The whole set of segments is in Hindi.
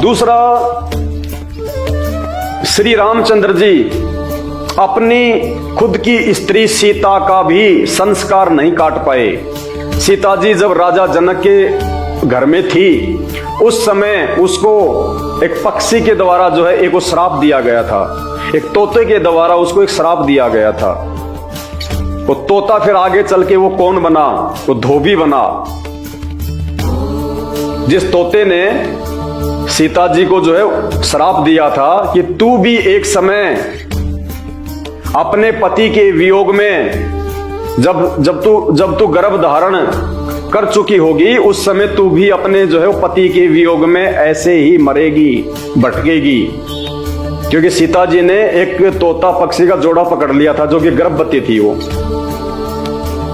दूसरा, श्री रामचंद्र जी अपनी खुद की स्त्री सीता का भी संस्कार नहीं काट पाए। सीता जी जब राजा जनक के घर में थी उस समय उसको एक पक्षी के द्वारा जो है एक वो श्राप दिया गया था, एक तोते के द्वारा उसको एक श्राप दिया गया था। वो तोता फिर आगे चल के वो कौन बना? वो धोबी बना। जिस तोते ने सीता जी को जो है श्राप दिया था कि तू भी एक समय अपने पति के वियोग में जब तू गर्भ धारण कर चुकी होगी उस समय तू भी अपने जो है वो पति के वियोग में ऐसे ही मरेगी, भटकेगी। क्योंकि सीता जी ने एक तोता पक्षी का जोड़ा पकड़ लिया था जो कि गर्भवती थी वो,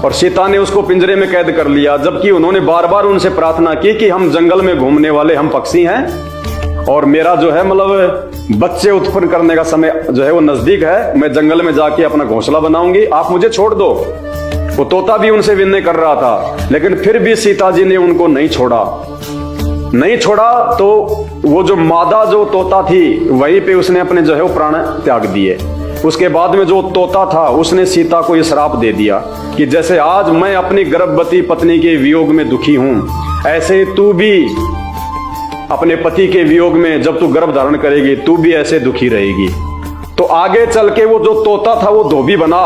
और सीता ने उसको पिंजरे में कैद कर लिया, जबकि उन्होंने बार बार उनसे प्रार्थना की कि हम जंगल में घूमने वाले हम पक्षी हैं और मेरा जो है मतलब बच्चे उत्पन्न करने का समय जो है वो नजदीक है, मैं जंगल में जाके अपना घोंसला बनाऊंगी, आप मुझे छोड़ दो। वो तोता भी उनसे विनय कर रहा था, लेकिन फिर भी सीता जी ने उनको नहीं छोड़ा। तो वो जो मादा जो तोता थी वहीं पे उसने अपने जो है वो प्राण त्याग दिए। उसके बाद में जो तोता था उसने सीता को ये श्राप दे दिया कि जैसे आज मैं अपनी गर्भवती पत्नी के वियोग में दुखी हूं, ऐसे तू भी अपने पति के वियोग में जब तू गर्भ धारण करेगी तू भी ऐसे दुखी रहेगी। तो आगे चल के वो जो तोता था वो धोबी बना।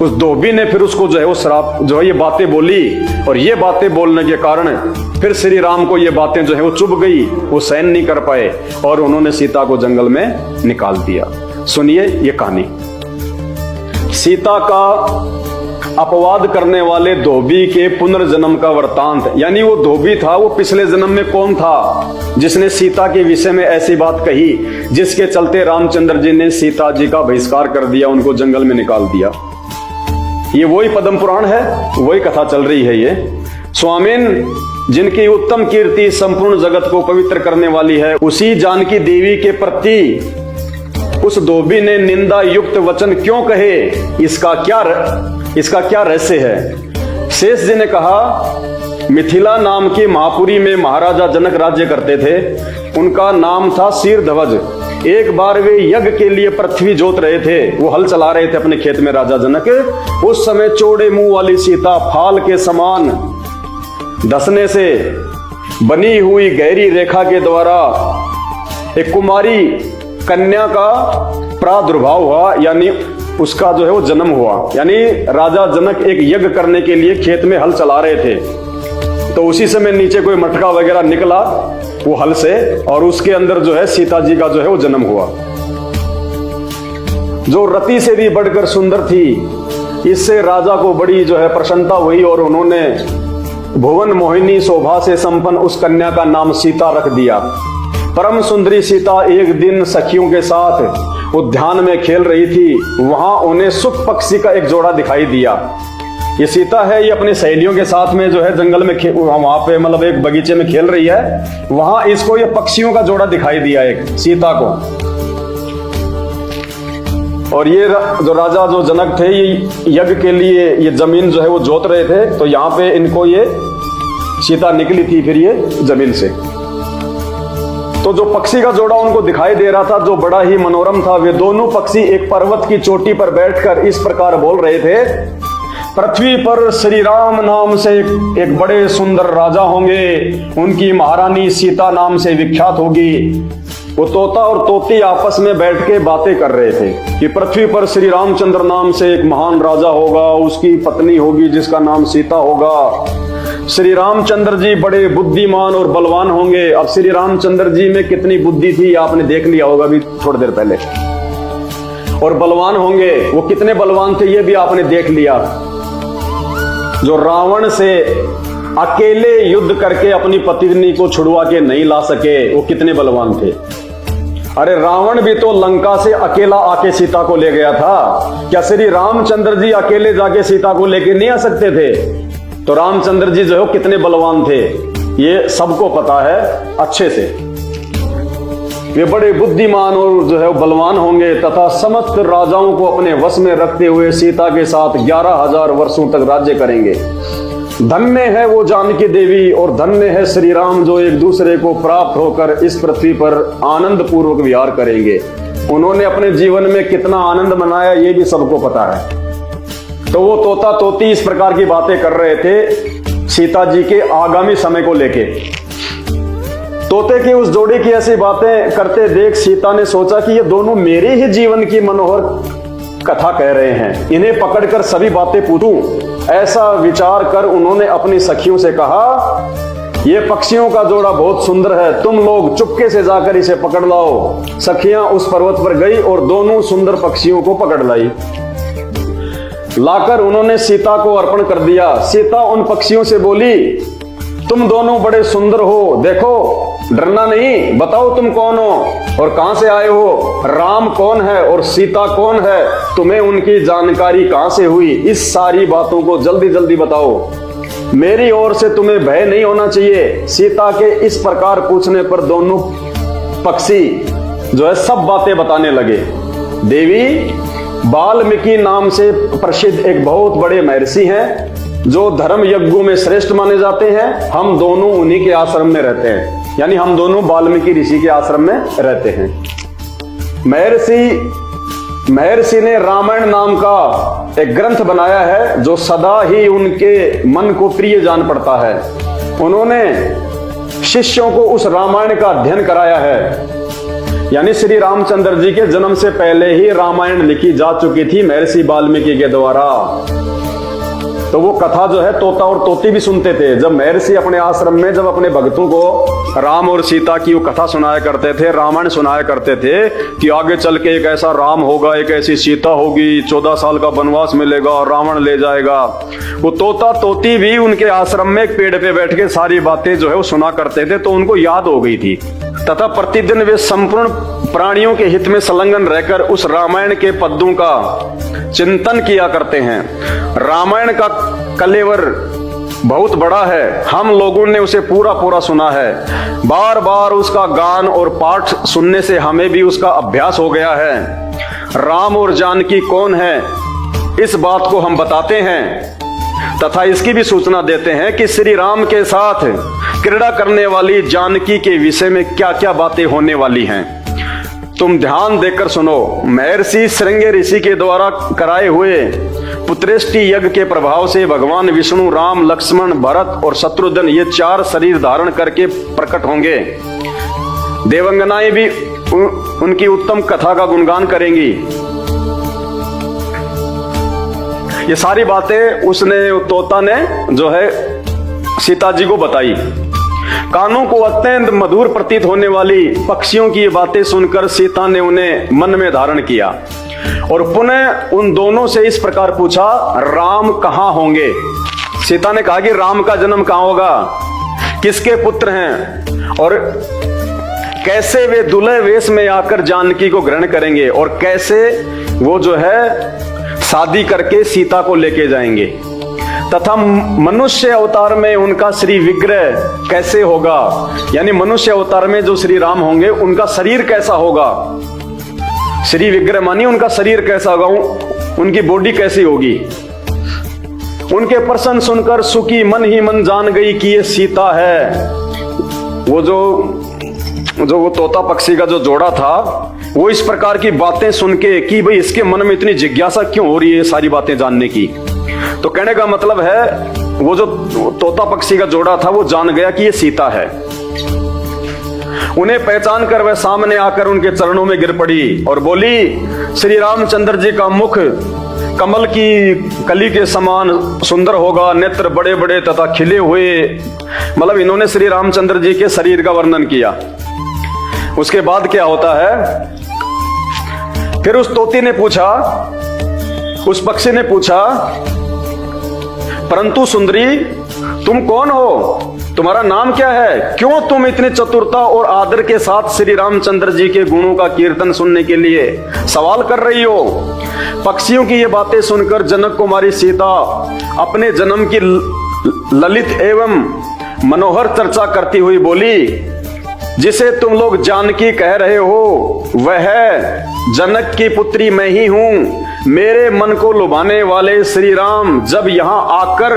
उस धोबी ने फिर उसको जो है वो श्राप जो है ये बातें बोली, और ये बातें बोलने के कारण फिर श्री राम को ये बातें जो है वो चुभ गई, वो सहन नहीं कर पाए और उन्होंने सीता को जंगल में निकाल दिया। सुनिए ये कहानी, सीता का अपवाद करने वाले धोबी के पुनर्जन्म का वृतांत। यानी वो धोबी था, वो पिछले जन्म में कौन था जिसने सीता के विषय में ऐसी बात कही जिसके चलते रामचंद्र जी ने सीता जी का बहिष्कार कर दिया, उनको जंगल में निकाल दिया। ये वही पद्म पुराण है, वही कथा चल रही है। ये स्वामीन जिनकी उत्तम कीर्ति संपूर्ण जगत को पवित्र करने वाली है, उसी जानकी देवी के प्रति उस धोबी ने निंदा युक्त वचन क्यों कहे? इसका क्या रहस्य है? शेष जी ने कहा, मिथिला नाम की महापुरी में महाराजा जनक राज्य करते थे। उनका नाम था शीरध्वज। एक बार वे यज्ञ के लिए पृथ्वी जोत रहे थे, वो हल चला रहे थे अपने खेत में राजा जनक। उस समय चौड़े मुंह वाली सीता फाल के समान धसने से बनी हुई गहरी रेखा के द्वारा एक कुमारी कन्या का प्रादुर्भाव हुआ, यानी उसका जो है वो जन्म हुआ। यानी राजा जनक एक यज्ञ करने के लिए खेत में हल चला रहे थे, तो उसी समय नीचे कोई मटका वगैरह निकला वो हल से, और उसके अंदर जो है सीता जी का जो है वो जन्म हुआ, जो रति से भी बढ़कर सुंदर थी। इससे राजा को बड़ी जो है प्रसन्नता हुई और उन्होंने भुवन मोहिनी शोभा से संपन्न उस कन्या का नाम सीता रख दिया। परम सुंदरी सीता एक दिन सखियों के साथ उद्यान में खेल रही थी। वहां उन्हें सुख पक्षी का एक जोड़ा दिखाई दिया। ये सीता है, ये अपनी सहेलियों के साथ में जो है जंगल में वहां पे मतलब एक बगीचे में खेल रही है। वहां इसको ये पक्षियों का जोड़ा दिखाई दिया एक सीता को। और ये जो राजा जो जनक थे ये यज्ञ के लिए ये जमीन जो है वो जोत रहे थे, तो यहाँ पे इनको ये सीता निकली थी फिर ये जमीन से। तो जो पक्षी का जोड़ा उनको दिखाई दे रहा था जो बड़ा ही मनोरम था, वे दोनों पक्षी एक पर्वत की चोटी पर बैठकर इस प्रकार बोल रहे थे, पृथ्वी पर श्री राम नाम से एक बड़े सुंदर राजा होंगे, उनकी महारानी सीता नाम से विख्यात होगी। वो तोता और तोती आपस में बैठ के बातें कर रहे थे कि पृथ्वी पर श्री रामचंद्र नाम से एक महान राजा होगा, उसकी पत्नी होगी जिसका नाम सीता होगा। श्री रामचंद्र जी बड़े बुद्धिमान और बलवान होंगे। अब श्री रामचंद्र जी में कितनी बुद्धि थी आपने देख लिया होगा अभी थोड़ी देर पहले। और बलवान होंगे, वो कितने बलवान थे ये भी आपने देख लिया। जो रावण से अकेले युद्ध करके अपनी पत्नी को छुड़वा के नहीं ला सके, वो कितने बलवान थे। अरे रावण भी तो लंका से अकेला आके सीता को ले गया था, क्या श्री रामचंद्र जी अकेले जाके सीता को लेके नहीं आ सकते थे? तो रामचंद्र जी जो है कितने बलवान थे ये सबको पता है अच्छे से। वे बड़े बुद्धिमान और जो है बलवान होंगे तथा समस्त राजाओं को अपने वश में रखते हुए सीता के साथ 11,000 वर्षों तक राज्य करेंगे। धन्य है वो जानकी देवी और धन्य है श्री राम जो एक दूसरे को प्राप्त होकर इस पृथ्वी पर आनंद पूर्वक विहार करेंगे। उन्होंने अपने जीवन में कितना आनंद मनाया ये भी सबको पता है। तो वो तोता तोती इस प्रकार की बातें कर रहे थे सीता जी के आगामी समय को लेके। तोते की उस जोड़ी की ऐसी बातें करते देख सीता ने सोचा कि ये दोनों मेरे ही जीवन की मनोहर कथा कह रहे हैं, इन्हें पकड़कर सभी बातें पूछूं। ऐसा विचार कर उन्होंने अपनी सखियों से कहा, ये पक्षियों का जोड़ा बहुत सुंदर है, तुम लोग चुपके से जाकर इसे पकड़ लाओ। सखियां उस पर्वत पर गई और दोनों सुंदर पक्षियों को पकड़ लाई। लाकर उन्होंने सीता को अर्पण कर दिया। सीता उन पक्षियों से बोली, तुम दोनों बड़े सुंदर हो, देखो डरना नहीं, बताओ तुम कौन हो और कहां से आए हो, राम कौन है और सीता कौन है, तुम्हें उनकी जानकारी कहां से हुई, इस सारी बातों को जल्दी जल्दी बताओ, मेरी ओर से तुम्हें भय नहीं होना चाहिए। सीता के इस प्रकार पूछने पर दोनों पक्षी जो है सब बातें बताने लगे। देवी, वाल्मीकि नाम से प्रसिद्ध एक बहुत बड़े महर्षि हैं जो धर्म यज्ञों में श्रेष्ठ माने जाते हैं। हम दोनों उन्हीं के आश्रम में रहते हैं, यानी हम दोनों वाल्मीकि ऋषि के आश्रम में रहते हैं। महर्षि ने रामायण नाम का एक ग्रंथ बनाया है जो सदा ही उनके मन को प्रिय जान पड़ता है। उन्होंने शिष्यों को उस रामायण का अध्ययन कराया है, यानी श्री रामचंद्र जी के जन्म से पहले ही रामायण लिखी जा चुकी थी महर्षि वाल्मीकि के द्वारा। तो वो कथा जो है तोता और तोती भी सुनते थे। जब महर्षि अपने आश्रम में जब अपने भक्तों को राम और सीता की वो कथा सुनाया करते थे, रामायण सुनाया करते थे कि आगे चल के एक ऐसा राम होगा, एक ऐसी सीता होगी, 14 साल का वनवास मिलेगा, रावण ले जाएगा, वो तोता तोती भी उनके आश्रम में एक पेड़ पे बैठ के सारी बातें जो है वो सुना करते थे। तो उनको याद हो गई थी तथा प्रतिदिन वे संपूर्ण प्राणियों के हित में संलग्न रहकर उस रामायण के पद्यों का चिंतन किया करते हैं। रामायण का कलेवर बहुत बड़ा है, हम लोगों ने उसे पूरा पूरा सुना है। बार बार उसका गान और पाठ सुनने से हमें भी उसका अभ्यास हो गया है। राम और जानकी कौन है, इस बात को हम बताते हैं तथा इसकी भी सूचना देते हैं कि श्री राम के साथ क्रीड़ा करने वाली जानकी के विषय में क्या क्या बातें होने वाली हैं। तुम ध्यान देकर सुनो। महर्षि श्रृंग ऋषि के द्वारा कराए हुए पुत्रेष्टि यज्ञ के प्रभाव से भगवान विष्णु, राम, लक्ष्मण, भरत और शत्रुघ्न ये 4 शरीर धारण करके प्रकट होंगे। देवंगनाएं भी उनकी उत्तम कथा का गुणगान करेंगी। ये सारी बातें उसने, तोता ने जो है सीता जी को बताई। कानों को अत्यंत मधुर प्रतीत होने वाली पक्षियों की ये बातें सुनकर सीता ने उन्हें मन में धारण किया और पुनः उन दोनों से इस प्रकार पूछा, राम कहाँ होंगे। सीता ने कहा कि राम का जन्म कहाँ होगा, किसके पुत्र हैं और कैसे वे दुल्हे वेश में आकर जानकी को ग्रहण करेंगे और कैसे वो जो है शादी करके सीता को लेके जाएंगे, तथा मनुष्य अवतार में उनका श्री विग्रह कैसे होगा, यानी मनुष्य अवतार में जो श्री राम होंगे उनका शरीर कैसा होगा। श्री विग्रह मानी उनका शरीर कैसा होगा, उनकी बॉडी कैसी होगी। उनके प्रश्न सुनकर सुखी मन ही मन जान गई कि ये सीता है। वो जो तोता पक्षी का जो जोड़ा था वो इस प्रकार की बातें सुन के कि भाई इसके मन में इतनी जिज्ञासा क्यों हो रही है ये सारी बातें जानने की। तो कहने का मतलब है वो जो तोता पक्षी का जोड़ा था वो जान गया कि ये सीता है। उन्हें पहचान कर वह सामने आकर उनके चरणों में गिर पड़ी और बोली, श्री रामचंद्र जी का मुख कमल की कली के समान सुंदर होगा, नेत्र बड़े बड़े तथा खिले हुए। मतलब इन्होंने श्री रामचंद्र जी के शरीर का वर्णन किया। उसके बाद क्या होता है, फिर उस तोती ने पूछा, उस पक्षी ने पूछा, परंतु सुंदरी तुम कौन हो, तुम्हारा नाम क्या है, क्यों तुम इतनी चतुरता और आदर के साथ श्री रामचंद्र जी के गुणों का कीर्तन सुनने के लिए सवाल कर रही हो। पक्षियों की ये बातें सुनकर जनक कुमारी सीता अपने जन्म की ललित एवं मनोहर चर्चा करती हुई बोली, जिसे तुम लोग जानकी कह रहे हो वह जनक की पुत्री मैं ही हूं। मेरे मन को लुभाने वाले श्री राम जब यहां आकर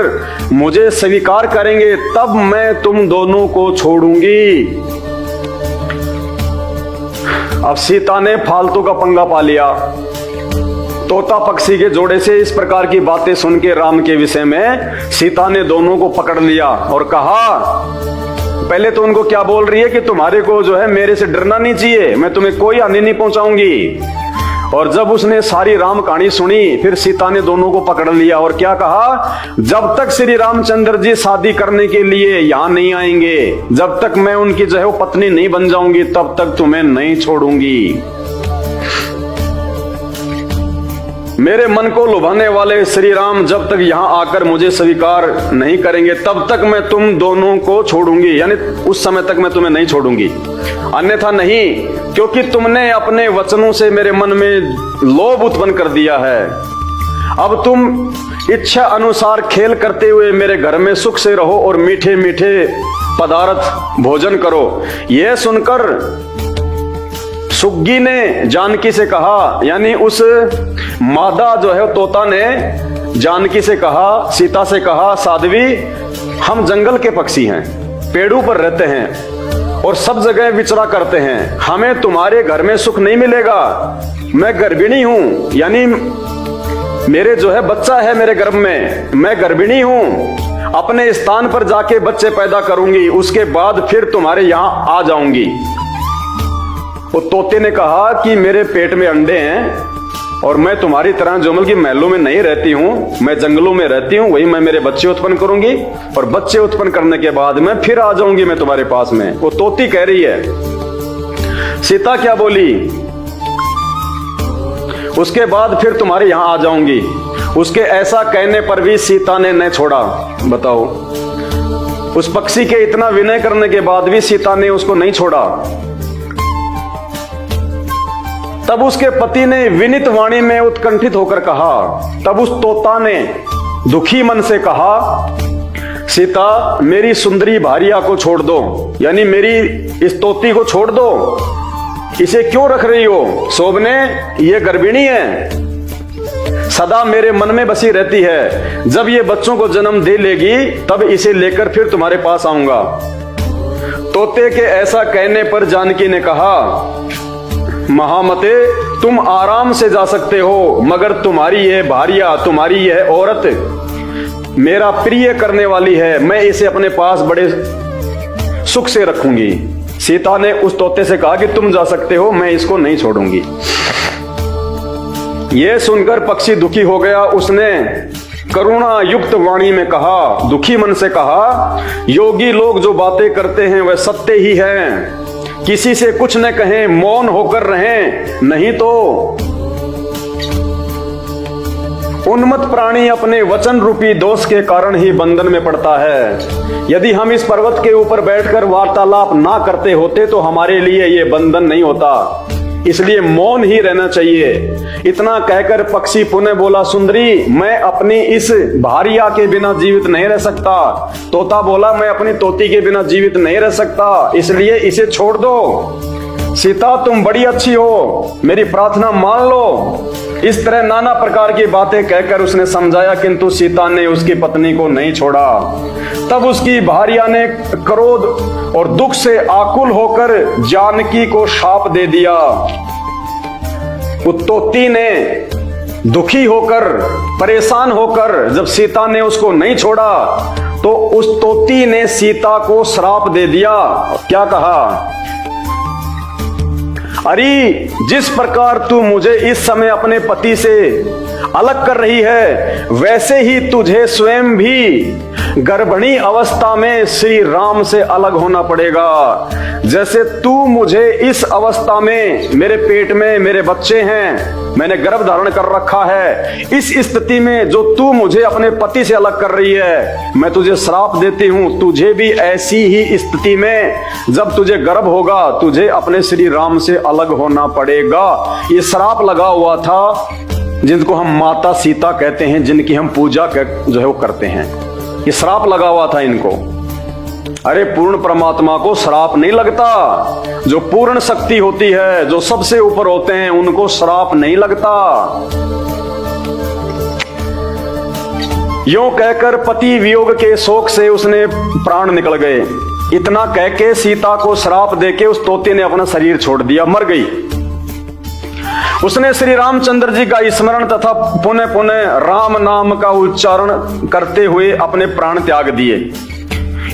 मुझे स्वीकार करेंगे तब मैं तुम दोनों को छोड़ूंगी। अब सीता ने फालतू का पंगा पा लिया। तोता पक्षी के जोड़े से इस प्रकार की बातें सुन के राम के विषय में सीता ने दोनों को पकड़ लिया और कहा, पहले तो उनको क्या बोल रही है कि तुम्हारे को जो है मेरे से डरना नहीं चाहिए, मैं तुम्हें कोई हानि नहीं पहुंचाऊंगी। और जब उसने सारी राम कहानी सुनी फिर सीता ने दोनों को पकड़ लिया और क्या कहा, जब तक श्री रामचंद्र जी शादी करने के लिए यहां नहीं आएंगे, जब तक मैं उनकी जो है वो पत्नी नहीं बन जाऊंगी तब तक तुम्हें नहीं छोड़ूंगी। मेरे मन को लुभाने वाले श्री राम जब तक यहां आकर मुझे स्वीकार नहीं करेंगे तब तक मैं तुम दोनों को छोड़ूंगी, यानी उस समय तक मैं तुम्हें नहीं छोड़ूंगी, अन्यथा नहीं, क्योंकि तुमने अपने वचनों से मेरे मन में लोभ उत्पन्न कर दिया है। अब तुम इच्छा अनुसार खेल करते हुए मेरे घर में सुख से रहो और मीठे मीठे पदार्थ भोजन करो। यह सुनकर सुग्गी ने जानकी से कहा, यानी उस मादा जो है तोता ने जानकी से कहा, सीता से कहा, साध्वी हम जंगल के पक्षी हैं, पेड़ों पर रहते हैं और सब जगह विचरा करते हैं, हमें तुम्हारे घर में सुख नहीं मिलेगा। मैं गर्भिणी हूं, यानी मेरे जो है बच्चा है मेरे गर्भ में, मैं गर्भिणी हूं, अपने स्थान पर जाके बच्चे पैदा करूंगी, उसके बाद फिर तुम्हारे यहां आ जाऊंगी। वो तोते ने कहा कि मेरे पेट में अंडे हैं और मैं तुम्हारी तरह जंगल की महलों में नहीं रहती हूं, मैं जंगलों में रहती हूं, वही मैं मेरे बच्चे उत्पन्न करूंगी और बच्चे उत्पन्न करने के बाद मैं फिर आ जाऊंगी मैं तुम्हारे पास में। वो तोती कह रही है। सीता क्या बोली, उसके बाद फिर तुम्हारे यहां आ जाऊंगी। उसके ऐसा कहने पर भी सीता ने न छोड़ा। बताओ, उस पक्षी के इतना विनय करने के बाद भी सीता ने उसको नहीं छोड़ा। तब उसके पति ने विनीत वाणी में उत्कंठित होकर कहा, तब उस तोता ने दुखी मन से कहा, सीता मेरी सुंदरी भारिया को छोड़ दो, यानी मेरी इस तोती को छोड़ दो, इसे क्यों रख रही हो? शोभने ये गर्भिणी है, सदा मेरे मन में बसी रहती है, जब ये बच्चों को जन्म दे लेगी तब इसे लेकर फिर तुम्हारे पास आऊंगा। तोते के ऐसा कहने पर जानकी ने कहा, महामते तुम आराम से जा सकते हो, मगर तुम्हारी यह भारिया, तुम्हारी यह औरत मेरा प्रिय करने वाली है, मैं इसे अपने पास बड़े सुख से रखूंगी। सीता ने उस तोते से कहा कि तुम जा सकते हो, मैं इसको नहीं छोड़ूंगी। यह सुनकर पक्षी दुखी हो गया। उसने करुणा युक्त वाणी में कहा, दुखी मन से कहा, योगी लोग जो बातें करते हैं वह सत्य ही हैं, किसी से कुछ न कहें, मौन होकर रहें, नहीं तो उन्मत्त प्राणी अपने वचन रूपी दोष के कारण ही बंधन में पड़ता है। यदि हम इस पर्वत के ऊपर बैठकर वार्तालाप ना करते होते तो हमारे लिए ये बंधन नहीं होता, इसलिए मौन ही रहना चाहिए। इतना कहकर पक्षी पुनः बोला, सुंदरी मैं अपनी इस भारिया के बिना जीवित नहीं रह सकता। तोता बोला, मैं अपनी तोती के बिना जीवित नहीं रह सकता, इसलिए इसे छोड़ दो। सीता तुम बड़ी अच्छी हो, मेरी प्रार्थना मान लो। इस तरह नाना प्रकार की बातें कहकर उसने समझाया, किंतु सीता ने उसकी पत्नी को नहीं छोड़ा। तब उसकी भारिया ने क्रोध और दुख से आकुल होकर जानकी को शाप दे दिया। तोती ने दुखी होकर, परेशान होकर जब सीता ने उसको नहीं छोड़ा तो उस तोती ने सीता को श्राप दे दिया। क्या कहा, अरे जिस प्रकार तू मुझे इस समय अपने पति से अलग कर रही है, वैसे ही तुझे स्वयं भी गर्भिणी अवस्था में श्री राम से अलग होना पड़ेगा। जैसे तू मुझे इस अवस्था में, मेरे पेट में मेरे बच्चे हैं, मैंने गर्भ धारण कर रखा है, इस स्थिति में जो तू मुझे अपने पति से अलग कर रही है, मैं तुझे श्राप देती हूं, तुझे भी ऐसी ही स्थिति में जब तुझे गर्भ होगा तुझे अपने श्री राम से अलग होना पड़ेगा। ये श्राप लगा हुआ था जिनको हम माता सीता कहते हैं, जिनकी हम पूजा जो है वो करते हैं, ये श्राप लगा हुआ था इनको। अरे पूर्ण परमात्मा को श्राप नहीं लगता। जो पूर्ण शक्ति होती है, जो सबसे ऊपर होते हैं, उनको श्राप नहीं लगता। यूं कहकर पति वियोग के शोक से उसने प्राण निकल गए। इतना कह के सीता को श्राप देके उस तोते ने अपना शरीर छोड़ दिया, मर गई। उसने श्री रामचंद्र जी का स्मरण तथा पुनः पुनः राम नाम का उच्चारण करते हुए अपने प्राण त्याग दिए।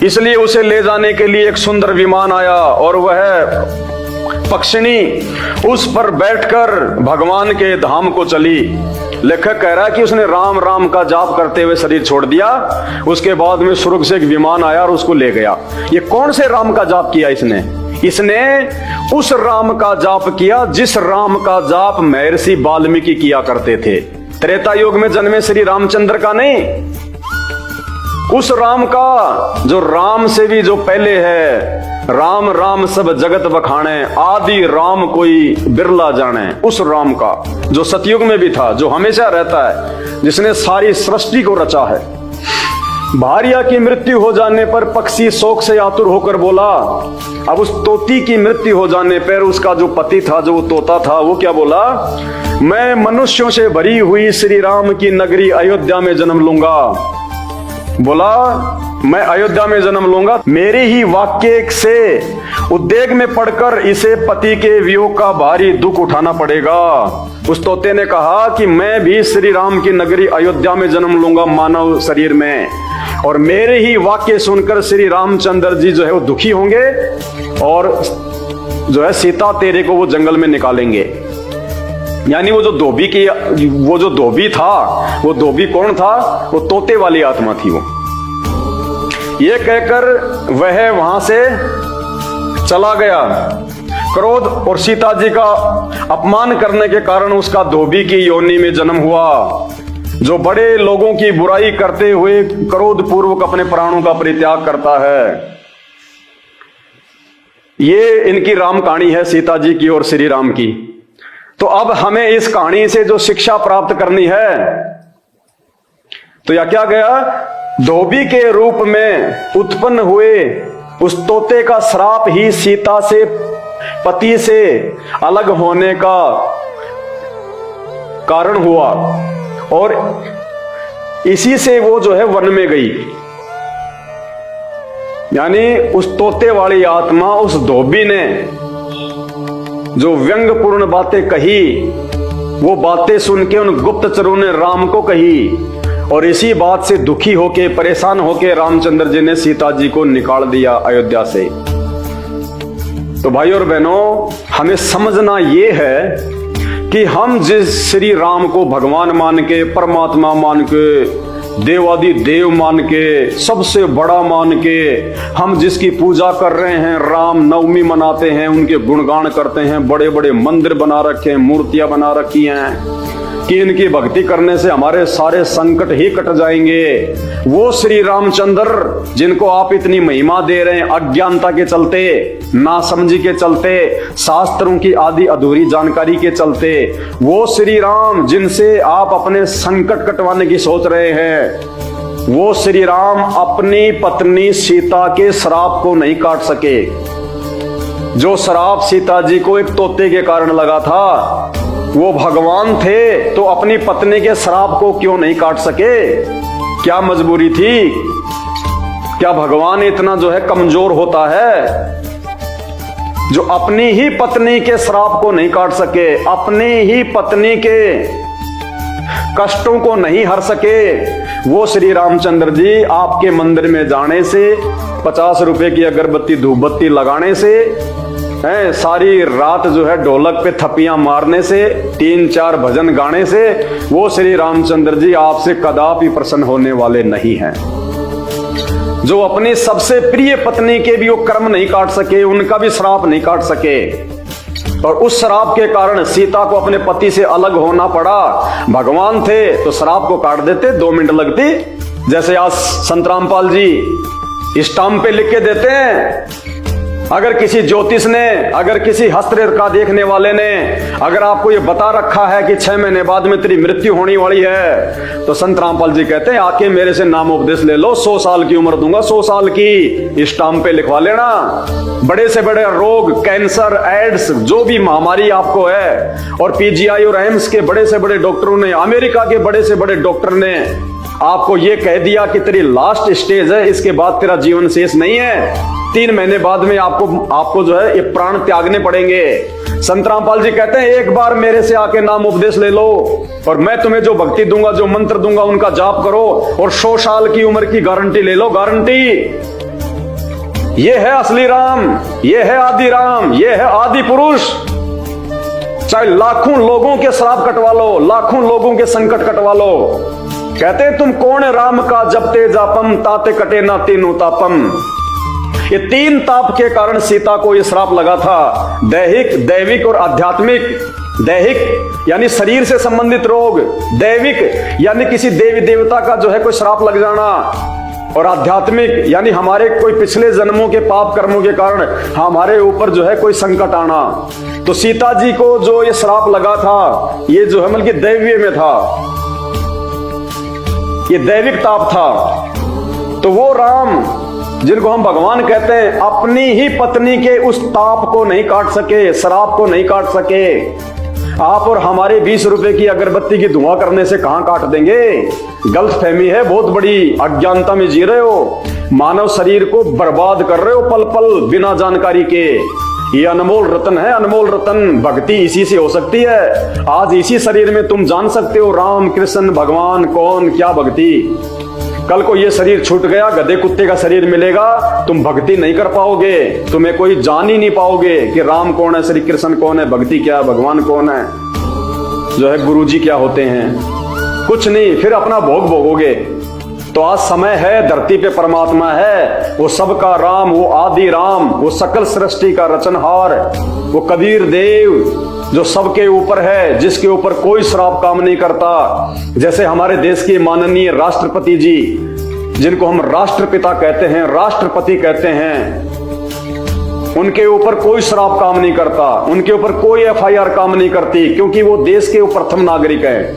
इसलिए उसे ले जाने के लिए एक सुंदर विमान आया और वह पक्षिणी उस पर बैठकर भगवान के धाम को चली। लेखक कह रहा है कि उसने राम राम का जाप करते हुए शरीर छोड़ दिया। उसके बाद में स्वर्ग से एक विमान आया और उसको ले गया। ये कौन से राम का जाप किया इसने? इसने उस राम का जाप किया जिस राम का जाप महर्षि वाल्मीकि किया करते थे। त्रेता युग में जन्मे श्री रामचंद्र का नहीं, उस राम का जो राम से भी जो पहले है। राम राम सब जगत बखाने, आदि राम कोई बिरला जाने। उस राम का जो सतयुग में भी था, जो हमेशा रहता है, जिसने सारी सृष्टि को रचा है। भार्या की मृत्यु हो जाने पर पक्षी शोक से आतुर होकर बोला। अब उस तोती की मृत्यु हो जाने पर उसका जो पति था, जो तोता था, वो क्या बोला? मैं मनुष्यों से भरी हुई श्री राम की नगरी अयोध्या में जन्म लूंगा। बोला मैं अयोध्या में जन्म लूंगा। मेरे ही वाक्य से उद्वेग में पड़कर इसे पति के वियोग का भारी दुख उठाना पड़ेगा। उस तोते ने कहा कि मैं भी श्री राम की नगरी अयोध्या में जन्म लूंगा मानव शरीर में, और मेरे ही वाक्य सुनकर श्री रामचंद्र जी जो है वो दुखी होंगे और जो है सीता तेरे को वो जंगल में निकालेंगे। यानी वो जो धोबी था, वो धोबी कौन था? वो तोते वाली आत्मा थी वो। ये कहकर वह वहां से चला गया। क्रोध और सीता जी का अपमान करने के कारण उसका धोबी की योनि में जन्म हुआ। जो बड़े लोगों की बुराई करते हुए क्रोध पूर्वक अपने प्राणों का परित्याग करता है। ये इनकी राम कहानी है, सीता जी की और श्री राम की। तो अब हमें इस कहानी से जो शिक्षा प्राप्त करनी है, तो यह क्या गया? धोबी के रूप में उत्पन्न हुए उस तोते का श्राप ही सीता से, पति से अलग होने का कारण हुआ, और इसी से वो जो है वन में गई। यानी उस तोते वाली आत्मा, उस धोबी ने जो व्यंग्यपूर्ण बातें कही, वो बातें सुन के उन गुप्तचरों ने राम को कही, और इसी बात से दुखी होके, परेशान होके रामचंद्र जी ने सीता जी को निकाल दिया अयोध्या से। तो भाई और बहनों, हमें समझना ये है कि हम जिस श्री राम को भगवान मान के, परमात्मा मान के, देवादि देव मान के, सबसे बड़ा मान के हम जिसकी पूजा कर रहे हैं, राम नवमी मनाते हैं, उनके गुणगान करते हैं, बड़े बड़े मंदिर बना रखे हैं, मूर्तियां बना रखी हैं कि इनकी भक्ति करने से हमारे सारे संकट ही कट जाएंगे। वो श्री रामचंद्र जिनको आप इतनी महिमा दे रहे हैं, अज्ञानता के चलते, नासमझी के चलते, शास्त्रों की आदि अधूरी जानकारी के चलते, वो श्री राम जिनसे आप अपने संकट कटवाने की सोच रहे हैं, वो श्री राम अपनी पत्नी सीता के श्राप को नहीं काट सके। जो श्राप सीता जी को एक तोते के कारण लगा था, वो भगवान थे तो अपनी पत्नी के श्राप को क्यों नहीं काट सके? क्या मजबूरी थी? क्या भगवान इतना जो है कमजोर होता है जो अपनी ही पत्नी के श्राप को नहीं काट सके, अपनी ही पत्नी के कष्टों को नहीं हर सके? वो श्री रामचंद्र जी आपके मंदिर में जाने से, 50 रुपए की अगरबत्ती धूपबत्ती लगाने से, सारी रात जो है ढोलक पे थपियां मारने से, 3-4 भजन गाने से, वो श्री रामचंद्र जी आपसे कदापि प्रसन्न होने वाले नहीं हैं। जो अपनी सबसे प्रिय पत्नी के भी वो कर्म नहीं काट सके, उनका भी श्राप नहीं काट सके, और उस श्राप के कारण सीता को अपने पति से अलग होना पड़ा। भगवान थे तो श्राप को काट देते, 2 मिनट लगती। जैसे आज संत रामपाल जी स्टाम्प पे लिख के देते हैं, अगर किसी ज्योतिष ने, अगर किसी हस्तरेखा का देखने वाले ने अगर आपको ये बता रखा है कि 6 महीने बाद में तेरी मृत्यु होने वाली है, तो संत रामपाल जी कहते हैं आके मेरे से नाम उपदेश ले लो, 100 साल की उम्र दूंगा, 100 साल की स्टाम्प पे लिखवा लेना। बड़े से बड़े रोग, कैंसर, एड्स, जो भी महामारी आपको है, और पीजीआई और एम्स के बड़े से बड़े डॉक्टरों ने, अमेरिका के बड़े से बड़े डॉक्टर ने आपको ये कह दिया कि तेरी लास्ट स्टेज है, इसके बाद तेरा जीवन शेष नहीं है, 3 महीने बाद में आपको जो है ये प्राण त्यागने पड़ेंगे। संत रामपाल जी कहते हैं एक बार मेरे से आके नाम उपदेश ले लो और मैं तुम्हें जो भक्ति दूंगा, जो मंत्र दूंगा, उनका जाप करो और 100 साल की उम्र की गारंटी ले लो, गारंटी। ये है असली राम, ये है आदि राम, ये है आदि पुरुष। चाहे लाखों लोगों के श्राप कटवा लो, लाखों लोगों के संकट कटवा लो। कहते तुम कौन राम का जपते जापम, ताते कटे ना तीनों तापम। ये 3 ताप के कारण सीता को ये श्राप लगा था, दैहिक, दैविक और आध्यात्मिक। दैहिक यानी शरीर से संबंधित रोग, दैविक यानी किसी देवी देवता का जो है कोई श्राप लग जाना, और आध्यात्मिक यानी हमारे कोई पिछले जन्मों के पाप कर्मों के कारण हमारे ऊपर जो है कोई संकट आना। तो सीता जी को जो ये श्राप लगा था, ये जो है मतलब कि दैवीय में था, ये दैविक ताप था। तो वो राम जिनको हम भगवान कहते हैं, अपनी ही पत्नी के उस ताप को नहीं काट सके, श्राप को नहीं काट सके। आप और हमारे 20 रुपए की अगरबत्ती की धुआं करने से कहां काट देंगे? गलत फहमी है, बहुत बड़ी अज्ञानता में जी रहे हो, मानव शरीर को बर्बाद कर रहे हो पल पल बिना जानकारी के। ये अनमोल रतन है, अनमोल रतन। भक्ति इसी से हो सकती है। आज इसी शरीर में तुम जान सकते हो राम, कृष्ण, भगवान कौन, क्या भक्ति। कल को ये शरीर छूट गया, गधे कुत्ते का शरीर मिलेगा, तुम भक्ति नहीं कर पाओगे, तुम्हें कोई जान ही नहीं पाओगे कि राम कौन है, श्री कृष्ण कौन है, भक्ति क्या है, भगवान कौन है, जो है गुरु जी क्या होते हैं, कुछ नहीं। फिर अपना भोग भोगोगे। तो आज समय है, धरती पे परमात्मा है, वो सबका राम, वो आदि राम, वो सकल सृष्टि का रचनहार, वो कबीर देव जो सबके ऊपर है, जिसके ऊपर कोई श्राप काम नहीं करता। जैसे हमारे देश के माननीय राष्ट्रपति जी, जिनको हम राष्ट्रपिता कहते हैं, राष्ट्रपति कहते हैं, उनके ऊपर कोई श्राप काम नहीं करता, उनके ऊपर कोई FIR काम नहीं करती, क्योंकि वो देश के प्रथम नागरिक है।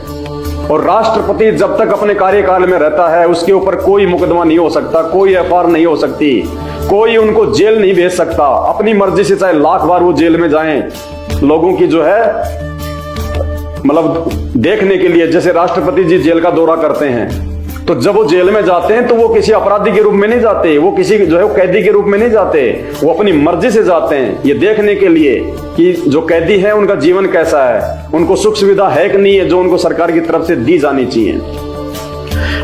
और राष्ट्रपति जब तक अपने कार्यकाल में रहता है, उसके ऊपर कोई मुकदमा नहीं हो सकता, कोई FIR नहीं हो सकती, कोई उनको जेल नहीं भेज सकता। अपनी मर्जी से चाहे लाख बार वो जेल में जाएं, लोगों की जो है मतलब देखने के लिए, जैसे राष्ट्रपति जी जेल का दौरा करते हैं, तो जब वो जेल में जाते हैं तो वो किसी अपराधी के रूप में नहीं जाते, वो किसी जो है कैदी के रूप में नहीं जाते, वो अपनी मर्जी से जाते हैं, ये देखने के लिए कि जो कैदी है उनका जीवन कैसा है, उनको सुख सुविधा है कि नहीं है, जो उनको सरकार की तरफ से दी जानी चाहिए।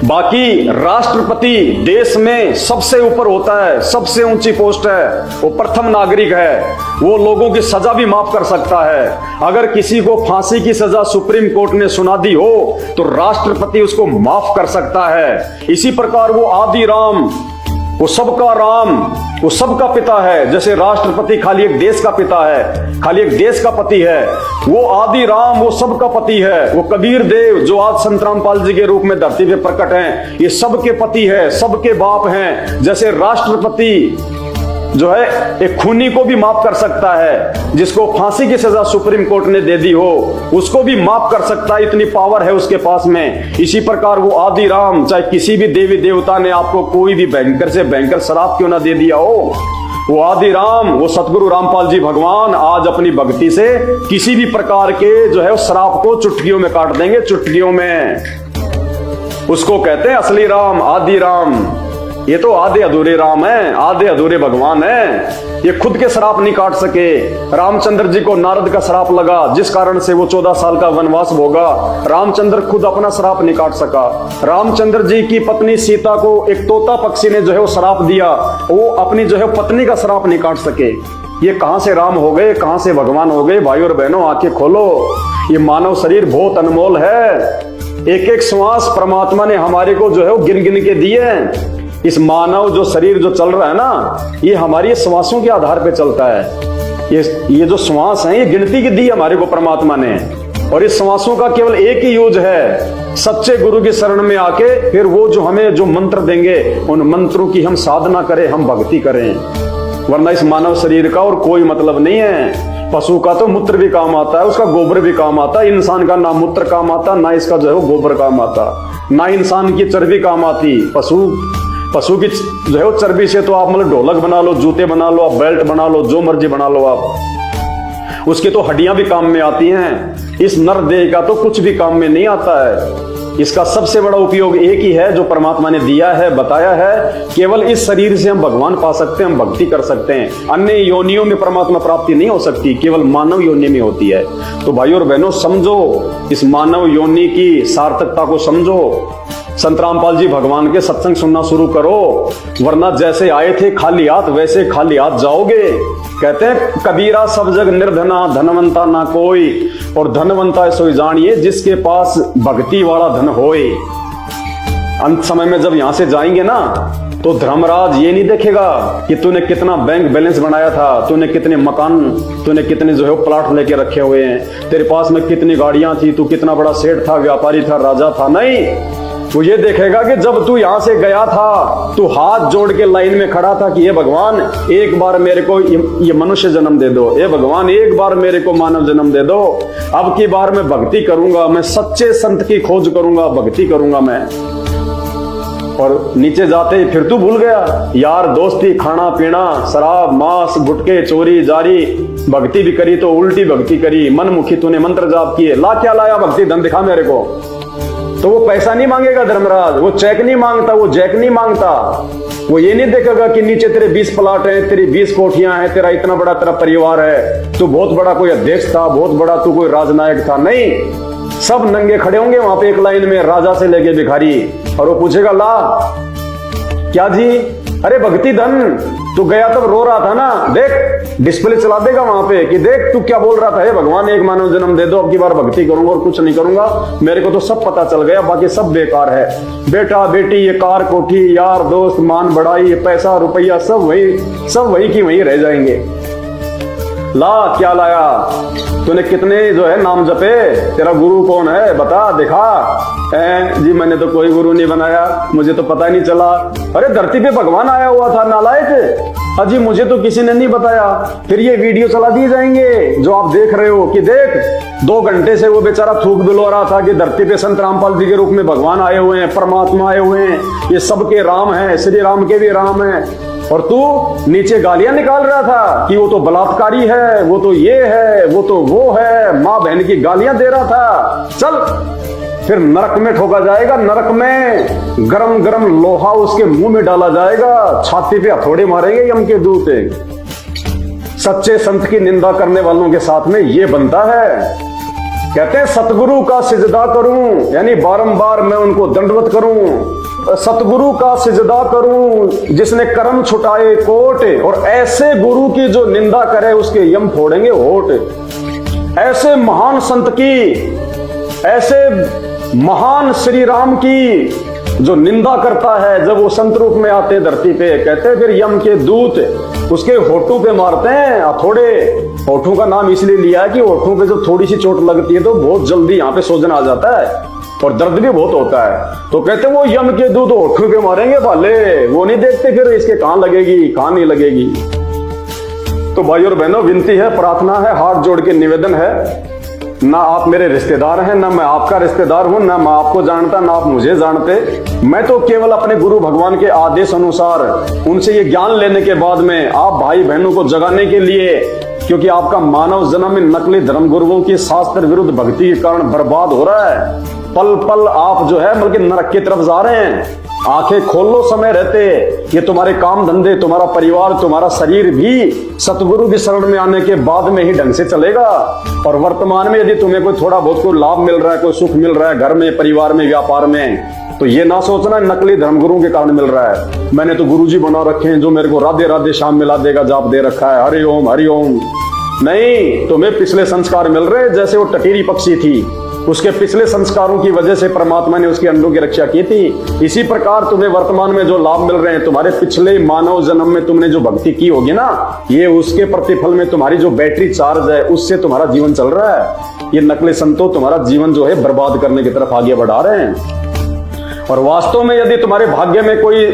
बाकी राष्ट्रपति देश में सबसे ऊपर होता है, सबसे ऊंची पोस्ट है, वो प्रथम नागरिक है, वो लोगों की सजा भी माफ कर सकता है। अगर किसी को फांसी की सजा सुप्रीम कोर्ट ने सुना दी हो तो राष्ट्रपति उसको माफ कर सकता है। इसी प्रकार वो आदि राम, वो सबका राम, वो सबका पिता है। जैसे राष्ट्रपति खाली एक देश का पिता है, खाली एक देश का पति है, वो आदि राम वो सबका पति है। वो कबीर देव जो आज संत रामपाल जी के रूप में धरती पे प्रकट हैं, ये सबके पति है, सबके बाप हैं। जैसे राष्ट्रपति जो है एक खूनी को भी माफ कर सकता है, जिसको फांसी की सजा सुप्रीम कोर्ट ने दे दी हो उसको भी माफ कर सकता है, इतनी पावर है उसके पास में। इसी प्रकार वो आदि राम, चाहे किसी भी देवी देवता ने आपको कोई भी भयंकर से भयंकर श्राप क्यों ना दे दिया हो, वो आदि राम, वो सतगुरु रामपाल जी भगवान आज अपनी भक्ति से किसी भी प्रकार के जो है श्राप को चुटकियों में काट देंगे, चुटकियों में। उसको कहते हैं असली राम, आदि राम। ये तो आधे अधूरे राम है, आधे अधूरे भगवान है। ये खुद के श्राप नहीं काट सके। रामचंद्र जी को नारद का श्राप लगा, जिस कारण से वो 14 साल का वनवास भोगा। रामचंद्र खुद अपना श्राप नहीं काट सका। रामचंद्र जी की पत्नी सीता को एक तोता पक्षी ने जो है वो श्राप दिया, वो अपनी जो है पत्नी का श्राप नहीं काट सके। ये कहां से राम हो गए, कहां से भगवान हो गए? भाई और बहनों आंखें खोलो, ये मानव शरीर बहुत अनमोल है। एक एक श्वास परमात्मा ने हमारे को जो है वो गिन गिन के दिए। इस मानव जो शरीर जो चल रहा है ना, ये हमारी श्वासों के आधार पे चलता है। ये जो श्वास है, ये गिनती की दी हमारे को परमात्मा ने, और इस श्वासों का केवल एक ही यूज है, सच्चे गुरु की शरण में आके फिर वो जो हमें जो मंत्र देंगे, उन मंत्रों की हम साधना करें, हम भक्ति करें। वरना इस मानव शरीर का और कोई मतलब नहीं है। पशु का तो मूत्र भी काम आता है, उसका गोबर भी काम आता है। इंसान का ना मूत्र काम आता, ना इसका जो है वो गोबर काम आता, ना इंसान की चर्बी काम आती। पशु की जो है वो चर्बी से तो आप मतलब ढोलक बना लो, जूते बना लो, आप बेल्ट बना लो, जो मर्जी बना लो आप। उसकी तो हड्डियां भी काम में आती हैं। इस नर देह का तो कुछ भी काम में नहीं आता है। इसका सबसे बड़ा उपयोग एक ही है जो परमात्मा ने दिया है, बताया है। केवल इस शरीर से हम भगवान पा सकते हैं, हम भक्ति कर सकते हैं। अन्य योनियों में परमात्मा प्राप्ति नहीं हो सकती, केवल मानव योनि में होती है। तो भाइयों और बहनों, समझो इस मानव योनि की सार्थकता को समझो। संत रामपाल जी भगवान के सत्संग सुनना शुरू करो, वरना जैसे आए थे खाली हाथ वैसे खाली हाथ जाओगे। कहते हैं कबीरा सब जग निर्धना, धनवंता ना कोई, और धनवंता सोई जानिए जिसके पास भक्ति वाला धन होए। अंत समय में जब यहां से जाएंगे ना, तो धर्मराज ये नहीं देखेगा कि तूने कितना बैंक बैलेंस बनाया था, तूने कितने मकान, तूने कितने जो है प्लाट लेके रखे हुए हैं, तेरे पास में कितनी गाड़ियां थी, तू कितना बड़ा सेठ था, व्यापारी था, राजा था। नहीं, वो ये देखेगा कि जब तू यहां से गया था, तू हाथ जोड़ के लाइन में खड़ा था कि हे भगवान एक बार मेरे को ये मनुष्य जन्म दे दो, हे भगवान एक बार मेरे को मानव जन्म दे दो। अब की बार मैं भक्ति करूंगा, मैं सच्चे संत की खोज करूंगा, भक्ति करूंगा मैं। और नीचे जाते ही फिर तू भूल गया यार दोस्ती, खाना पीना, शराब, मांस, गुटके, चोरी जारी। भक्ति भी करी तो उल्टी भक्ति करी, मनमुखी तूने मंत्र जाप किए। ला क्या लाया भक्ति धन दिखा मेरे को। तो वो पैसा नहीं मांगेगा धर्मराज, वो चेक नहीं मांगता, वो जैक नहीं मांगता। वो ये नहीं देखेगा कि नीचे तेरे 20 प्लाट हैं, तेरी 20 कोठियां हैं, तेरा इतना बड़ा तेरा परिवार है, तू बहुत बड़ा कोई अध्यक्ष था, बहुत बड़ा तू कोई राजनायक था। नहीं, सब नंगे खड़े होंगे वहां पे एक लाइन में, राजा से लेके भिखारी। और वो पूछेगा ला क्या जी, अरे भक्ति धन, तू गया तब रो रहा था ना, देख डिस्प्ले चला देगा वहां पे कि देख तू क्या बोल रहा था, हे भगवान एक मानव जन्म दे दो, अब की बार भक्ति करूंगा और कुछ नहीं करूंगा, मेरे को तो सब पता चल गया, बाकी सब बेकार है। बेटा बेटी, ये कार कोठी, यार दोस्त, मान बढ़ाई, ये पैसा रुपया, सब वही की वही रह जाएंगे। ला क्या लाया, तूने कितने जो है नाम जपे, तेरा गुरु कौन है बता, दिखा। जी मैंने तो कोई गुरु नहीं बनाया, मुझे तो पता ही नहीं चला। अरे धरती पे भगवान आया हुआ था नालायक, अजी मुझे तो किसी ने नहीं बताया। फिर ये वीडियो चला दिए जाएंगे जो आप देख रहे हो कि देख 2 घंटे से वो बेचारा थूक बिलो रहा था कि धरती पे संत रामपाल जी के रूप में भगवान आए हुए हैं, परमात्मा आए हुए हैं, ये सबके राम हैं, श्री राम के भी राम हैं। और तू नीचे गालियां निकाल रहा था कि वो तो बलात्कारी है, वो तो ये है, वो तो वो है, माँ बहन की गालियां दे रहा था। चल फिर नरक में ठोका जाएगा, नरक में गरम गरम लोहा उसके मुंह में डाला जाएगा, छाती पे हथौड़े मारेंगे यम के दूत। सच्चे संत की निंदा करने वालों के साथ में ये बनता है। कहते हैं सतगुरु का सिजदा करूं, यानी बारंबार मैं उनको दंडवत करूं, सतगुरु का सिजदा करूं जिसने कर्म छुटाए कोट, और ऐसे गुरु की जो निंदा करे उसके यम फोड़ेंगे होठ। ऐसे महान संत की, ऐसे महान श्री राम की जो निंदा करता है, जब वो संत रूप में आते धरती पे, कहते हैं फिर यम के दूत उसके होठों पे मारते हैं हथौड़े। होठों का नाम इसलिए लिया है कि होठों पे जब थोड़ी सी चोट लगती है तो बहुत जल्दी यहाँ पे सोजन आ जाता है और दर्द भी बहुत होता है। तो कहते हैं वो यम के दूत होठों पे मारेंगे भाले, वो नहीं देखते फिर इसके कहां लगेगी कहां नहीं लगेगी। तो भाई और बहनों, विनती है, प्रार्थना है, हाथ जोड़ के निवेदन है, ना आप मेरे रिश्तेदार हैं, ना मैं आपका रिश्तेदार हूं, ना मैं आपको जानता, ना आप मुझे जानते। मैं तो केवल अपने गुरु भगवान के आदेश अनुसार उनसे ये ज्ञान लेने के बाद में आप भाई बहनों को जगाने के लिए, क्योंकि आपका मानव जन्म इन नकली धर्म गुरुओं की शास्त्र विरुद्ध भक्ति के कारण बर्बाद हो रहा है। पल पल आप जो है बल्कि नरक की तरफ जा रहे हैं। आंखें खोल लो समय रहते, ये तुम्हारे काम धंधे, तुम्हारा परिवार, तुम्हारा शरीर भी सतगुरु की शरण में आने के बाद में ही ढंग से चलेगा। और वर्तमान में यदि तुम्हें कोई थोड़ा बहुत कोई लाभ मिल रहा है, कोई सुख मिल रहा है घर में, परिवार में, व्यापार में, तो ये ना सोचना नकली धर्मगुरुओं के कारण मिल रहा है। मैंने तो गुरुजी बना रखे हैं जो मेरे को राधे राधे शाम मिला देगा, जाप दे रखा है, हरिओम हरिओम। नहीं, तुम्हें पिछले संस्कार मिल रहे हैं। जैसे वो टटीरी पक्षी थी, उसके पिछले संस्कारों की वजह से परमात्मा ने उसके अंडों की रक्षा की थी। इसी प्रकार तुम्हें वर्तमान में जो लाभ मिल रहे हैं, तुम्हारे पिछले मानव जन्म में तुमने जो भक्ति की होगी ना, ये उसके प्रतिफल में तुम्हारी जो बैटरी चार्ज है उससे तुम्हारा जीवन चल रहा है। ये नकली संतों तुम्हारा जीवन जो है बर्बाद करने की तरफ आगे बढ़ा रहे हैं। और वास्तव में यदि तुम्हारे भाग्य में कोई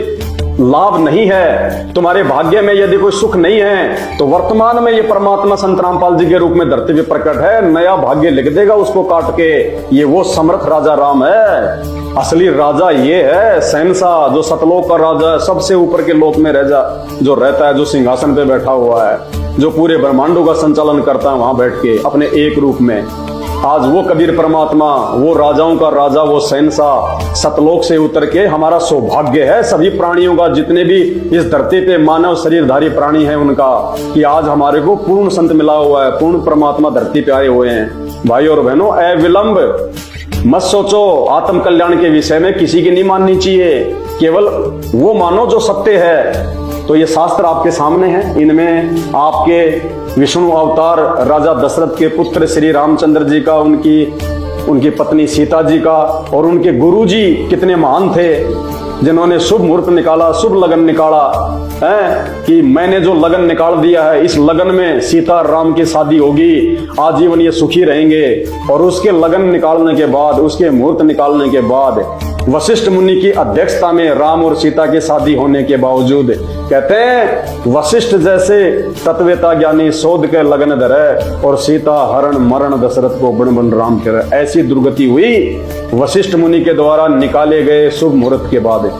लाभ नहीं है, तुम्हारे भाग्य में यदि कोई सुख नहीं है, तो वर्तमान में ये परमात्मा संत रामपाल जी के रूप में धरती पे प्रकट है, नया भाग्य लिख देगा उसको काट के। ये वो समर्थ राजा राम है। असली राजा ये है शहंशाह, जो सतलोक का राजा है, सबसे ऊपर के लोक में जो रहता है, जो सिंहासन पे बैठा हुआ है, जो पूरे ब्रह्मांडों का संचालन करता है वहां बैठ के अपने एक रूप में। आज वो कबीर परमात्मा, वो राजाओं का राजा, वो शहंशाह सतलोक से उतर के हमारा सौभाग्य है सभी प्राणियों का, जितने भी इस धरती पे मानव शरीरधारी प्राणी हैं उनका, कि आज हमारे को पूर्ण संत मिला हुआ है, पूर्ण परमात्मा धरती पे आए हुए हैं। भाई और बहनों, अविलंब मत सोचो, आत्म कल्याण के विषय में किसी की नहीं माननी चाहिए, केवल वो मानो जो सत्य है। तो ये शास्त्र आपके सामने हैं, इनमें आपके विष्णु अवतार राजा दशरथ के पुत्र श्री रामचंद्र जी का, उनकी पत्नी सीता जी का, और उनके गुरु जी कितने महान थे, जिन्होंने शुभ मुहूर्त निकाला, शुभ लगन निकाला है, कि मैंने जो लगन निकाल दिया है, इस लगन में सीता राम की शादी होगी, आजीवन ये सुखी रहेंगे। और उसके लगन निकालने के बाद, उसके मुहूर्त निकालने के बाद, वशिष्ठ मुनि की अध्यक्षता में राम और सीता की शादी होने के बावजूद, कहते हैं वशिष्ठ जैसे तत्वता ज्ञानी शोध के लगन धरे, और सीता हरण मरण दशरथ को बन बन राम करे। ऐसी दुर्गति हुई वशिष्ठ मुनि के द्वारा निकाले गए शुभ मुहूर्त के बाद।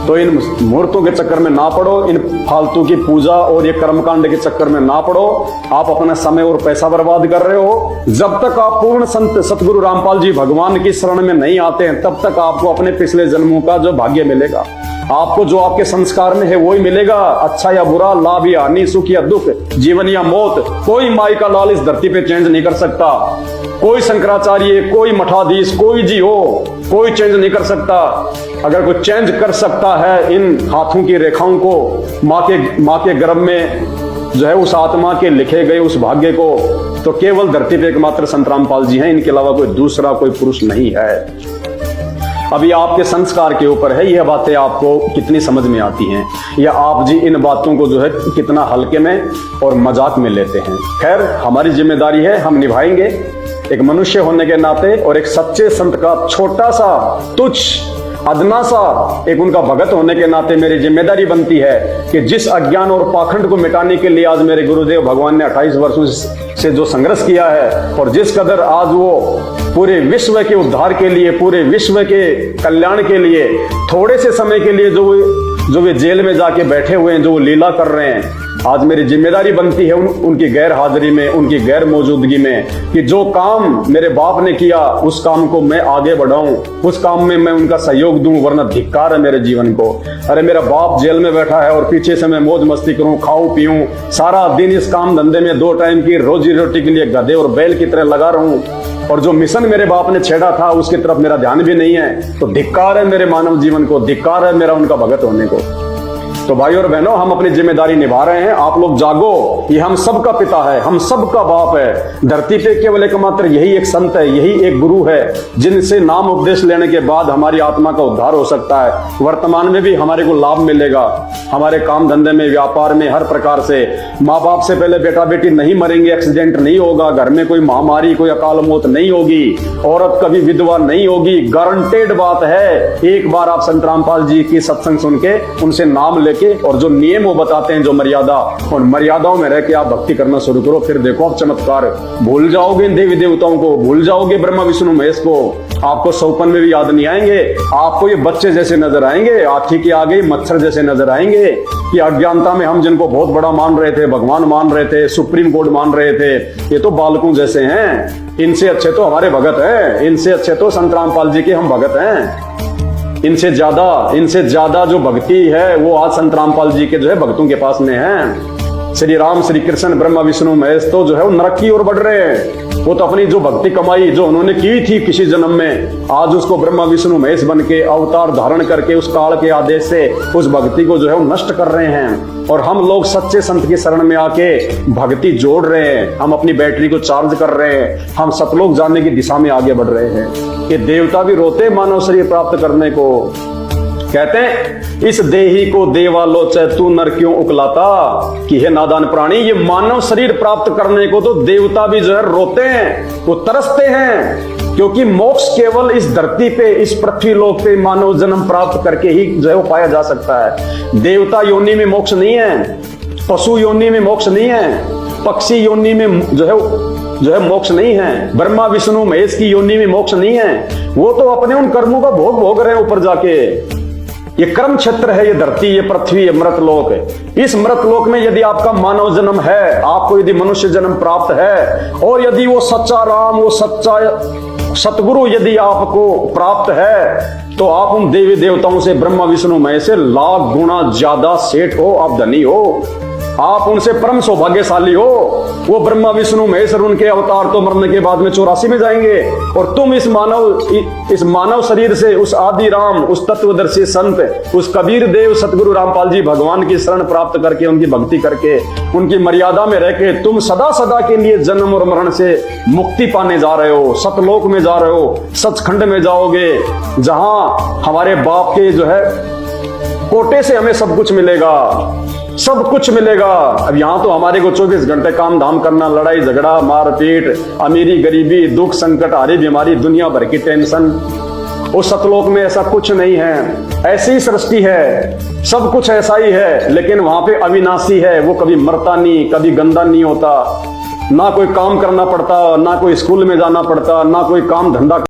तो इन मुहूर्तों के चक्कर में ना पड़ो, इन फालतू की पूजा और ये कर्मकांड के चक्कर में ना पड़ो। आप अपना समय और पैसा बर्बाद कर रहे हो। जब तक आप पूर्ण संत सतगुरु रामपाल जी भगवान की शरण में नहीं आते हैं, तब तक आपको अपने पिछले जन्मों का जो भाग्य मिलेगा, आपको जो आपके संस्कार में है वही मिलेगा। अच्छा या बुरा, लाभ या हानि, सुख या दुख, जीवन या मौत, कोई माई का लाल इस धरती पे चेंज नहीं कर सकता। कोई शंकराचार्य, कोई मठाधीश, कोई जी हो, कोई चेंज नहीं कर सकता। अगर कोई चेंज कर सकता है इन हाथों की रेखाओं को, माँ के गर्भ में जो है उस आत्मा के लिखे गए उस भाग्य को, तो केवल धरती पे एकमात्र संत रामपाल जी हैं। इनके अलावा कोई दूसरा कोई पुरुष नहीं है। अभी आपके संस्कार के ऊपर है, यह बातें आपको कितनी समझ में आती हैं, या आप जी इन बातों को जो है कितना हल्के में और मजाक में लेते हैं। खैर, हमारी जिम्मेदारी है, हम निभाएंगे एक मनुष्य होने के नाते, और एक सच्चे संत का छोटा सा, तुच्छ, अदना सा एक उनका भगत होने के नाते मेरी जिम्मेदारी बनती है कि जिस अज्ञान और पाखंड को मिटाने के लिए आज मेरे गुरुदेव भगवान ने 28 वर्षों से जो संघर्ष किया है, और जिस कदर आज वो पूरे विश्व के उद्धार के लिए, पूरे विश्व के कल्याण के लिए, थोड़े से समय के लिए जो वे जेल में जाके बैठे हुए हैं, जो वो लीला कर रहे हैं, आज मेरी जिम्मेदारी बनती है उनकी गैर हाजिरी में, उनकी गैर मौजूदगी में, कि जो काम मेरे बाप ने किया उस काम को मैं आगे बढ़ाऊं, उस काम में मैं उनका सहयोग दूं, वरना धिक्कार है मेरे जीवन को। अरे मेरा बाप जेल में बैठा है और पीछे से मैं मौज मस्ती करूं, खाऊं पीऊं, सारा दिन इस काम धंधे में 2 टाइम की रोजी रोटी के लिए गधे और बैल की तरह लगा रहूं, और जो मिशन मेरे बाप ने छेड़ा था उसकी तरफ मेरा ध्यान भी नहीं है, तो धिक्कार है मेरे मानव जीवन को, धिक्कार है मेरा उनका भगत होने को। तो भाई और बहनों, हम अपनी जिम्मेदारी निभा रहे हैं। आप लोग जागो, ये हम सबका पिता है, हम सबका बाप है। धरती पे केवल एकमात्र यही एक संत है, यही एक गुरु है, जिनसे नाम उपदेश लेने के बाद हमारी आत्मा का उद्धार हो सकता है। वर्तमान में भी हमारे को लाभ मिलेगा, हमारे काम धंधे में, व्यापार में, हर प्रकार से। माँ बाप से पहले बेटा बेटी नहीं मरेंगे, एक्सीडेंट नहीं होगा, घर में कोई महामारी, कोई अकाल मौत नहीं होगी, औरत कभी विधवा नहीं होगी, गारंटेड बात है। एक बार आप संत रामपाल जी की सत्संग सुन के उनसे नाम लेके, और जो नियम वो बताते हैं, जो मर्यादा, उन मर्यादाओं में रह के आप भक्ति करना शुरू करो, फिर देखो आप चमत्कार। भूल जाओगे देवी देवताओं को, भूल जाओगे ब्रह्मा विष्णु महेश को, आपको सौपन में भी याद नहीं आएंगे। आपको ये बच्चे जैसे नजर आएंगे, आँखी के आगे मच्छर जैसे नजर आएंगे, कि अज्ञानता में हम जिनको बहुत बड़ा मान रहे थे, भगवान मान रहे थे, सुप्रीम कोर्ट मान रहे थे, ये तो बालकों जैसे हैं। इनसे अच्छे तो हमारे भगत हैं, इनसे अच्छे तो संत रामपाल जी के हम भगत हैं। इनसे ज्यादा जो भक्ति है वो आज संत रामपाल जी के जो है भक्तों के पास में है। श्री राम, श्री कृष्ण, ब्रह्मा विष्णु महेश तो जो है वो नरक की ओर बढ़ रहे हैं। वो तो अपनी जो भक्ति कमाई जो उन्होंने की थी किसी जन्म में, आज उसको ब्रह्मा विष्णु महेश बन के अवतार धारण करके उस काल के आदेश से उस भक्ति को जो है वो नष्ट कर रहे हैं। और हम लोग सच्चे संत की शरण में आके भक्ति जोड़ रहे हैं, हम अपनी बैटरी को चार्ज कर रहे हैं, हम सतलोक जाने की दिशा में आगे बढ़ रहे हैं। ये देवता भी रोते मानव शरीर प्राप्त करने को, कहते हैं इस देही को देवालोचै तू नर क्यों उकलाता, कि हे नादान प्राणी, ये मानव शरीर प्राप्त करने को तो देवता भी जो है रोते हैं, वो तरसते हैं। क्योंकि मोक्ष केवल इस धरती पे, इस पृथ्वी लोक पे मानव जन्म प्राप्त करके ही जो है वो पाया जा सकता है। देवता योनि में मोक्ष नहीं है, पशु योनि में मोक्ष नहीं है, पक्षी योनि में जो है मोक्ष नहीं है, ब्रह्मा विष्णु महेश की योनि में मोक्ष नहीं है। वो तो अपने उन कर्मों का भोग भोग रहे हैं ऊपर जाके। ये कर्म क्षेत्र है, ये धरती, ये पृथ्वी, ये मृतलोक है। इस मृतलोक में यदि आपका मानव जन्म है, आपको यदि मनुष्य जन्म प्राप्त है, और यदि वो सच्चा राम, वो सच्चा सतगुरु यदि आपको प्राप्त है, तो आप उन देवी देवताओं से, ब्रह्मा विष्णु महेश से लाख गुना ज्यादा सेठ हो, आप धनी हो, आप उनसे परम सौभाग्यशाली हो। वो ब्रह्मा विष्णु महेश और उनके अवतार तो मरने के बाद में 84 में जाएंगे, और तुम इस मानव शरीर से उस आदि राम, उस तत्वदर्शी संत, उस कबीर देव सतगुरु रामपाल जी भगवान की शरण प्राप्त करके, उनकी भक्ति करके, उनकी मर्यादा में रह के तुम सदा सदा के लिए जन्म और मरण से मुक्ति पाने जा रहे हो, सतलोक में जा रहे हो, सचखंड में जाओगे, जहां हमारे बाप के जो है कोटे से हमें सब कुछ मिलेगा, सब कुछ मिलेगा। अब यहां तो हमारे को 24 घंटे काम धाम करना, लड़ाई झगड़ा, मारपीट, अमीरी गरीबी, दुख संकट, हारी बीमारी, दुनिया भर की टेंशन। उस सतलोक में ऐसा कुछ नहीं है, ऐसी ही सृष्टि है, सब कुछ ऐसा ही है, लेकिन वहां पे अविनाशी है, वो कभी मरता नहीं, कभी गंदा नहीं होता, ना कोई काम करना पड़ता, ना कोई स्कूल में जाना पड़ता, ना कोई काम धंधा